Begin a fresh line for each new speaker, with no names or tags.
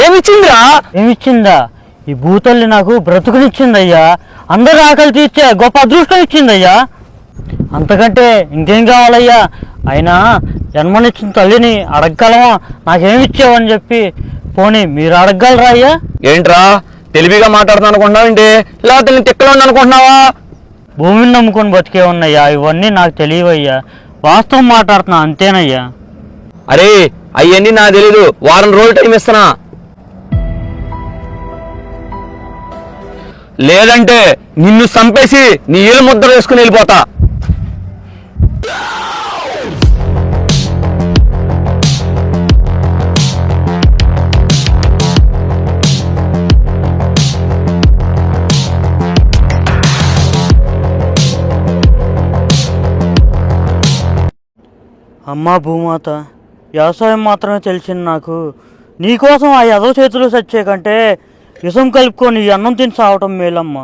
ఏమిచ్చిందిరా?
ఏమిచ్చిందా? ఈ భూతల్లి నాకు బ్రతుకునిచ్చిందయ్యా. అందరు ఆకలి తీర్చే గొప్ప అదృష్టం ఇచ్చిందయ్యా. అంతకంటే ఇంకేం కావాలయ్యా? అయినా జన్మనిచ్చిన తల్లిని అడగగలమా నాకేమిచ్చావని చెప్పి? పోనీ మీరు అడగగలరా అయ్యా?
ఏంట్రా తెలివిగా మాట్లాడుతున్నా అనుకుంటున్నావు ఏంటి? లేకపోతే నేను తిక్కలో అనుకుంటున్నావా?
భూమిని నమ్ముకొని బతికే ఉన్నయ్యా. ఇవన్నీ నాకు తెలియవయ్యా. వాస్తవం మాట్లాడుతున్నా అంతేనయ్యా.
అరే అవన్నీ నాకు తెలీదు. వారం రోజులు టైం ఇస్తున్నా, లేదంటే నిన్ను చంపేసి నీ ఏలు ముద్ర వేసుకుని వెళ్ళిపోతా.
అమ్మా భూమాత, వ్యవసాయం మాత్రమే తెలిసింది నాకు. నీకోసం ఆ ఎదో చేతులు చచ్చే కంటే విషం కలుపుకొని అన్నం తిని సావటం మేలమ్మా.